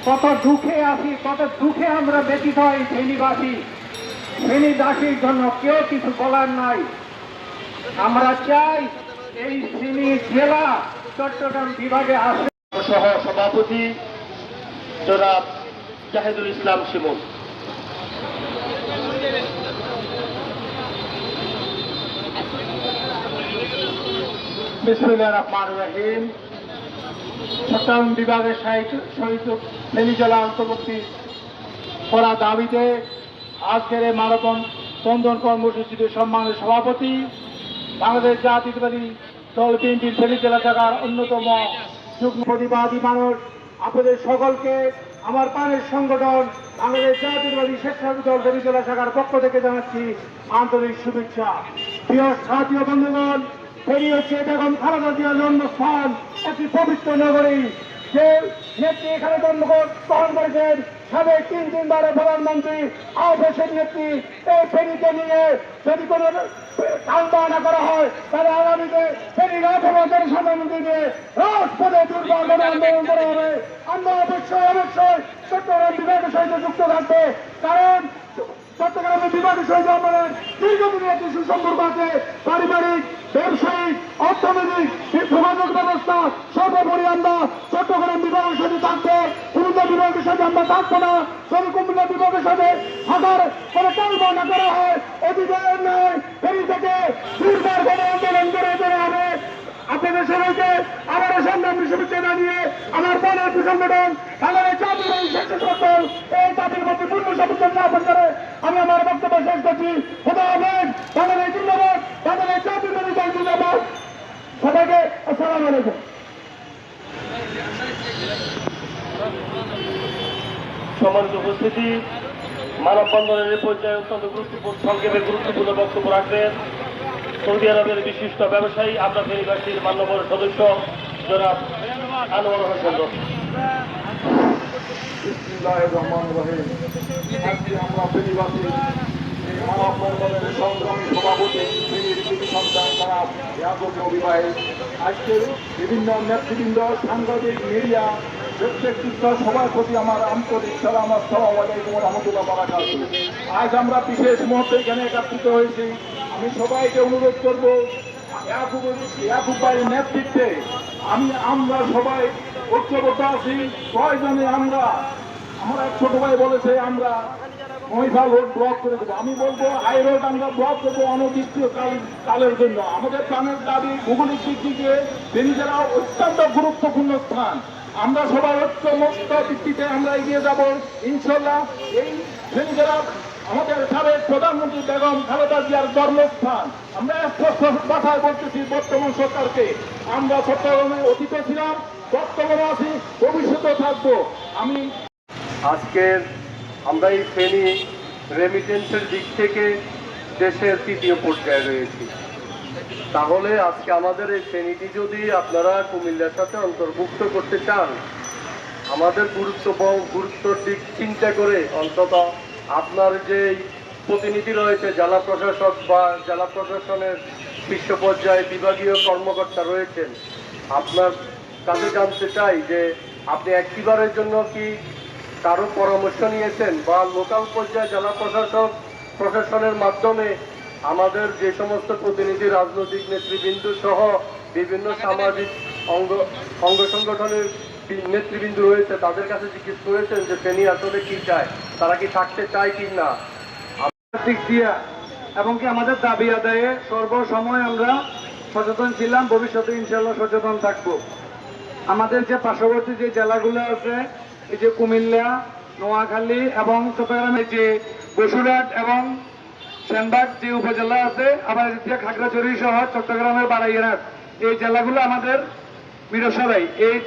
কত দুঃখে আছি, কত দুঃখে আমরা ব্যতীত এই ফেনীবাসী। ফেনীবাসীর জন্য কেউ কিছু বলার নাই। আমরা চাই এই ফেনী জেলা চট্টগ্রাম বিভাগে আসে। সহ সভাপতি জনাব জাহিদুল ইসলাম শিমুল। বিসমিল্লাহির রহমানির রহিম। চট্টগ্রাম বিভাগের শহীদ ফেনী জেলা অন্তর্বর্তী করা দাবিতে আজকের এই মানববন্ধন কর্মসূচিতে সম্মানের সভাপতি, বাংলাদেশ জাতীয়তাবাদী দল বিএনপির ফেনী জেলা শাখার অন্যতম যুগ্ম প্রতিবাদী মানুষ, আপনাদের সকলকে আমার প্রাণের সংগঠন বাংলাদেশ জাতীয়তাবাদী স্বেচ্ছাসেবক দল ফেনী জেলা শাখার পক্ষ থেকে জানাচ্ছি আন্তরিক শুভেচ্ছা। প্রিয় সাথী ও বন্ধুগণ, ফেনী হচ্ছে বেগম খালেদা জিয়ার জন্মস্থান, একটি পবিত্র নগরী। যে নেত্রী এখানে জন্মগ্রহণ করেছেন সাবেক তিনবারের প্রধানমন্ত্রী আওয়ামী লীগ নেত্রী। এই ফেনীকে নিয়ে যদি কোনো টালবাহানা করা হয় তাহলে আগামীতে ফেনী রাজভবনের প্রধানমন্ত্রী নিয়ে রাজপথে দুর্বার আন্দোলন করা হবে। আমরা অবশ্যই চট্টগ্রাম বিভাগের সহিত যুক্ত থাকবে, কারণ চট্টগ্রামের বিভাগের সহিত আমাদের দীর্ঘদিনের একটি সুসম্পর্ক আছে। পারিবারিক, ব্যবসায়িক, অর্থনৈতিক, যোগাযোগ ব্যবস্থা সর্বোপরি আমরা চট্টগ্রাম বিভাগের সাথে থাকবো। কুমিল্লা বিভাগের সাথে আমরা থাকবো না। যদি কুমিল্লা বিভাগের সাথে থাকার কোনো টালবাহানা করা হয়, অধিকার নয়, ফেনী থেকে দুর্বার করে আন্দোলন করে দেওয়া হবে। আপনাদের সবাইকে আবারও সংগ্রামী শুভেচ্ছা জানিয়ে আমার দলের সংগঠন বাংলাদেশ জাতীয়তাবাদী স্বেচ্ছাসেবক দল এই জাতির প্রতি পূর্ণ সমর্থন জ্ঞাপন করে আমি আমার বক্তব্য শেষ করছি। খোদা হাফেজ। বাংলাদেশ জিন্দাবাদ, বাংলাদেশ জাতীয়তাবাদী দল জিন্দাবাদ। সবাইকে আসসালামু আলাইকুম। সম্মানিত উপস্থিতি, মানববন্ধনের পর্যায়ে অত্যন্ত সংক্ষেপে গুরুত্বপূর্ণ বক্তব্য রাখবেন সৌদি আরবের বিশিষ্ট ব্যবসায়ী, আমরা ফেনীবাসীর মান্যবর সদস্য জনাব আনোয়ার হোসেন। বিসমিল্লাহির রহমানির রহিম। আজকে আমরা ফেনীবাসী মানববন্ধনের সংগ্রামী সভাপতি ফেনীর কৃতি সন্তান জনাব ইয়াকুব নবী ভাই, আজকে বিভিন্ন নেতৃবৃন্দ, সাংবাদিক, মিডিয়া, ব্যক্তিত্ব সবার প্রতি আমার আন্তরিক সালাম, আসসালামু আলাইকুম ওয়া রাহমাতুল্লাহি ওয়া বারাকাতুহু। আজ আমরা বিশেষ মুহূর্তে এখানে একত্রিত হয়েছি। আমি সবাইকে অনুরোধ করব, ইয়াকুব ভাইয়ের নেতৃত্বে আমরা সবাই ঐক্যবদ্ধ আছি। প্রয়োজনে আমার এক ছোট ভাই বলেছে আমরা মহিষা রোড ব্লক করে দেবো। আমি বলবো হাই রোড আমরা ব্লক দেবো অনির্দিষ্টকালের জন্য। আমাদের প্রাণের দাবি, ভৌগোলিক দিক থেকে ফেনী জেলা অত্যন্ত গুরুত্বপূর্ণ স্থান। আমরা সবাই ঐক্যমুক্ত ভিত্তিতে আমরা এগিয়ে যাব ইনশাল্লাহ। এই ফেনী জেলা আমাদের সাবেক প্রধানমন্ত্রী বেগম খালেদা জিয়ার জন্মস্থান। আমরা স্পষ্ট কথায় বলতেছি বর্তমান সরকারকে, আমরা চট্টগ্রামে অতীতে ছিলাম, বর্তমানে আছি, ভবিষ্যতে থাকবো। আজকের আমরা এই ফেনী রেমিটেন্সের দিক থেকে দেশের তৃতীয় পর্যায়ে রয়েছি। তাহলে আজকে আমাদের এই ফেনীটি যদি আপনারা কুমিল্লার সাথে অন্তর্ভুক্ত করতে চান, আমাদের গুরুত্বর দিক চিন্তা করে অন্তত আপনার যে প্রতিনিধি রয়েছে, জেলা প্রশাসক বা জেলা প্রশাসনের শীর্ষ পর্যায়ে বিভাগীয় কর্মকর্তা রয়েছেন, আপনার কাছে জানতে চাই যে আপনি একটিবারের জন্য কি কারো পরামর্শ নিয়েছেন বা লোকাল পর্যায়ে জেলা প্রশাসনের মাধ্যমে আমাদের যে সমস্ত প্রতিনিধি, রাজনৈতিক নেতৃবৃন্দ সহ বিভিন্ন সামাজিক অঙ্গ সংগঠনের নেতৃবৃন্দ রয়েছে, তাদের কাছে জিজ্ঞেস করেছেন যে ফেনী আসলে কি চায়, তারা কি থাকতে চায় কি না? দিক দিয়া এবং কি আমাদের দাবি আদায়ে সর্বসময় আমরা সচেতন ছিলাম, ভবিষ্যতে ইনশাল্লাহ সচেতন থাকবো। আমাদের যে পার্শ্ববর্তী যে জেলাগুলো আছে, এই যে কুমিল্লা, নোয়াখালী এবং চট্টগ্রামের যে বসুরহাট এবং সেনবাগ যে উপজেলা আছে, আবার খাগড়াছড়ি সহ চট্টগ্রামের বারাইয়ারহাট, এই জেলাগুলো আমাদের মিরসরাই, এই